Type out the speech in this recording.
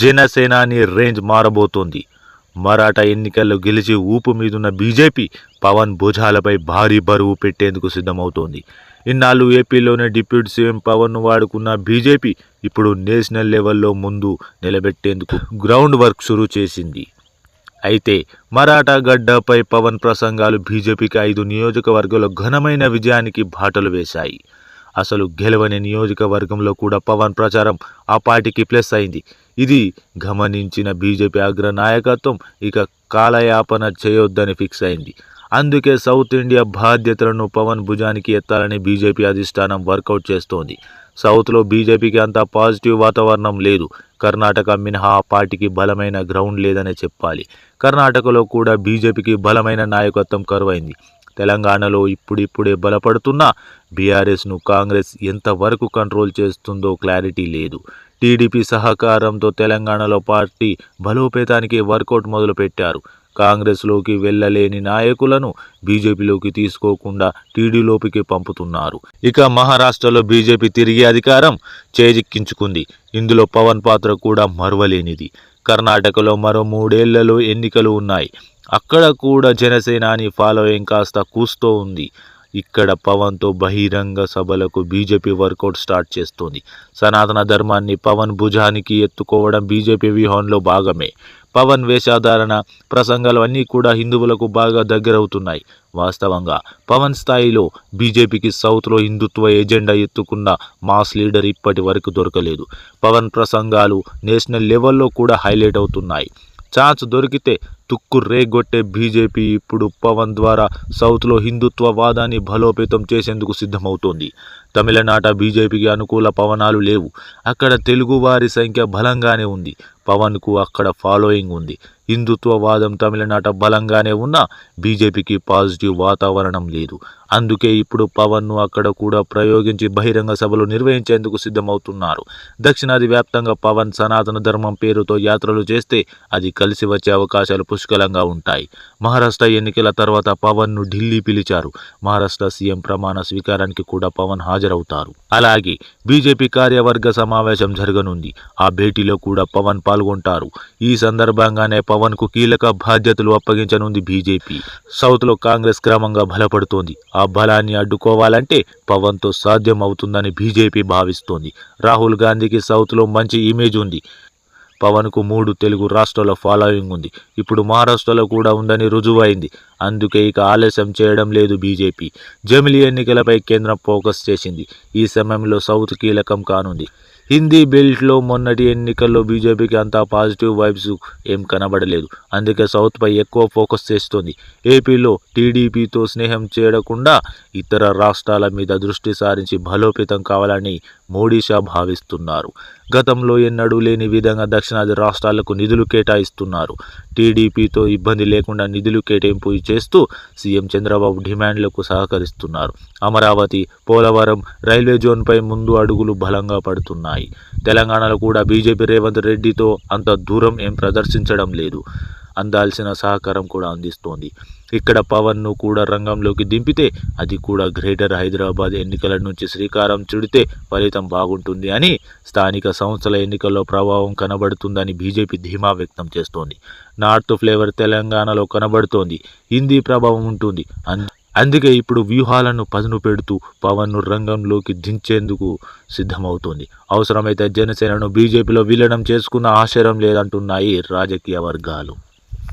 జనసేనాని రేంజ్ మారబోతోంది. మరాఠా ఎన్నికల్లో గెలిచి ఊపు మీదున్న బీజేపీ పవన్ భుజాలపై భారీ బరువు పెట్టేందుకు సిద్ధమవుతోంది. ఇన్నాళ్ళు ఏపీలోనే డిప్యూటీ సీఎం పవన్ను వాడుకున్న బీజేపీ ఇప్పుడు నేషనల్ లెవెల్లో ముందు నిలబెట్టేందుకు గ్రౌండ్ వర్క్ షురూ చేసింది. అయితే మరాఠా గడ్డపై పవన్ ప్రసంగాలు బీజేపీకి 5 నియోజకవర్గాల్లో ఘనమైన విజయానికి బాటలు వేశాయి. అసలు గెలవని నియోజకవర్గంలో కూడా పవన్ ప్రచారం ఆ పార్టీకి ప్లస్ అయింది. ఇది గమనించిన బీజేపీ అగ్ర నాయకత్వం ఇక కాలయాపన చేయొద్దని ఫిక్స్ అయింది. అందుకే సౌత్ ఇండియా బాధ్యతలను పవన్ భుజానికి ఎత్తాలని బీజేపీ అధిష్టానం వర్కౌట్ చేస్తోంది. సౌత్లో బీజేపీకి అంత పాజిటివ్ వాతావరణం లేదు. కర్ణాటక మినహా ఆ పార్టీకి బలమైన గ్రౌండ్ లేదనే చెప్పాలి. కర్ణాటకలో కూడా బీజేపీకి బలమైన నాయకత్వం కరువైంది. తెలంగాణలో ఇప్పుడిప్పుడే బలపడుతున్న బీఆర్ఎస్ను కాంగ్రెస్ ఎంతవరకు కంట్రోల్ చేస్తుందో క్లారిటీ లేదు. టీడీపీ సహకారంతో తెలంగాణలో పార్టీ బలోపేతానికి వర్కౌట్ మొదలుపెట్టారు. కాంగ్రెస్లోకి వెళ్ళలేని నాయకులను బీజేపీలోకి తీసుకోకుండా టీడీలోకి పంపుతున్నారు. ఇక మహారాష్ట్రలో బీజేపీ తిరిగి అధికారం చేజిక్కించుకుంది. ఇందులో పవన్ పాత్ర కూడా మరువలేనిది. కర్ణాటకలో మరో 3 ఏళ్లలో ఎన్నికలు ఉన్నాయి. అక్కడ కూడా జనసేనాని ఫాలోయింగ్ కాస్త కూస్తూ ఉంది. ఇక్కడ పవన్తో బహిరంగ సభలకు బీజేపీ వర్కౌట్ స్టార్ట్ చేస్తోంది. సనాతన ధర్మాన్ని పవన్ భుజానికి ఎత్తుకోవడం బీజేపీ వ్యూహంలో భాగమే. పవన్ వేషధారణ, ప్రసంగాలు అన్నీ కూడా హిందువులకు బాగా దగ్గరవుతున్నాయి. వాస్తవంగా పవన్ స్థాయిలో బీజేపీకి సౌత్లో హిందుత్వ ఎజెండా ఎత్తుకున్న మాస్ లీడర్ ఇప్పటి వరకు దొరకలేదు. పవన్ ప్రసంగాలు నేషనల్ లెవెల్లో కూడా హైలైట్ అవుతున్నాయి. ఛాన్స్ దొరికితే తుక్కు రేగొట్టే బీజేపీ ఇప్పుడు పవన్ ద్వారా సౌత్లో హిందుత్వ వాదాన్ని బలోపేతం చేసేందుకు సిద్ధమవుతోంది. తమిళనాట బీజేపీకి అనుకూల పవనాలు లేవు. అక్కడ తెలుగువారి సంఖ్య బలంగానే ఉంది. పవన్కు అక్కడ ఫాలోయింగ్ ఉంది. హిందుత్వ వాదం తమిళనాట బలంగానే ఉన్నా బీజేపీకి పాజిటివ్ వాతావరణం లేదు. అందుకే ఇప్పుడు పవన్ను అక్కడ కూడా ప్రయోగించి బహిరంగ సభలు నిర్వహించేందుకు సిద్ధమవుతున్నారు. దక్షిణాది వ్యాప్తంగా పవన్ సనాతన ధర్మం పేరుతో యాత్రలు చేస్తే అది కలిసి వచ్చే అవకాశాలు పుష్కలంగా ఉంటాయి. మహారాష్ట్ర ఎన్నికల తర్వాత పవన్ను ఢిల్లీ పిలిచారు. మహారాష్ట్ర సీఎం ప్రమాణ స్వీకారానికి కూడా పవన్ హాజరవుతారు. అలాగే బీజేపీ కార్యవర్గ సమావేశం జరగనుంది. ఆ భేటీలో కూడా పవన్ పాల్గొంటారు. ఈ సందర్భంగానే పవన్కు కీలక బాధ్యతలు అప్పగించనుంది బీజేపీ. సౌత్లో కాంగ్రెస్ క్రమంగా బలపడుతోంది. ఆ బలాన్ని అడ్డుకోవాలంటే పవన్తో సాధ్యం అవుతుందని బీజేపీ భావిస్తోంది. రాహుల్ గాంధీకి సౌత్లో మంచి ఇమేజ్ ఉంది. పవన్కు 3 తెలుగు రాష్ట్రాల ఫాలోయింగ్ ఉంది. ఇప్పుడు మహారాష్ట్రలో కూడా ఉందని రుజువైంది. అందుకే ఇక ఆలస్యం చేయడం లేదు బీజేపీ. జమిలీ ఎన్నికలపై కేంద్రం ఫోకస్ చేసింది. ఈ సమయంలో సౌత్ కీలకం కానుంది. హిందీ బెల్ట్లో మొన్నటి ఎన్నికల్లో బీజేపీకి అంత పాజిటివ్ వైబ్స్ ఏం కనబడలేదు. అందుకే సౌత్పై ఎక్కువ ఫోకస్ చేస్తోంది. ఏపీలో టీడీపీతో స్నేహం చేయకుండా ఇతర రాష్ట్రాల మీద దృష్టి సారించి బలోపేతం కావాలని మోడీ షా భావిస్తున్నారు. గతంలో ఎన్నడూ లేని విధంగా దక్షిణాది రాష్ట్రాలకు నిధులు కేటాయిస్తున్నారు. టీడీపీతో ఇబ్బంది లేకుండా నిధులు కేటాయింపు చేస్తూ సీఎం చంద్రబాబు డిమాండ్లకు సహకరిస్తున్నారు. అమరావతి, పోలవరం, రైల్వే జోన్పై ముందు అడుగులు బలంగా పడుతున్నాయి. తెలంగాణలో కూడా బీజేపీ రేవంత్ రెడ్డితో అంత దూరం ఏం ప్రదర్శించడం లేదు. అందాల్సిన సహకారం కూడా అందిస్తోంది. ఇక్కడ పవన్ను కూడా రంగంలోకి దింపితే అది కూడా గ్రేటర్ హైదరాబాద్ ఎన్నికల నుంచి శ్రీకారం చుడితే ఫలితం బాగుంటుంది అని, స్థానిక సంస్థల ఎన్నికల్లో ప్రభావం కనబడుతుందని బీజేపీ ధీమా వ్యక్తం చేస్తోంది. నార్త్ ఫ్లేవర్ తెలంగాణలో కనబడుతోంది. హిందీ ప్రభావం ఉంటుంది. అందుకే ఇప్పుడు వ్యూహాలను పదును పెడుతూ పవన్ను రంగంలోకి దించేందుకు సిద్ధమవుతోంది. అవసరమైతే జనసేనను బీజేపీలో విలీనం చేసుకున్న ఆశ్చర్యం లేదంటున్నాయి రాజకీయ వర్గాలు.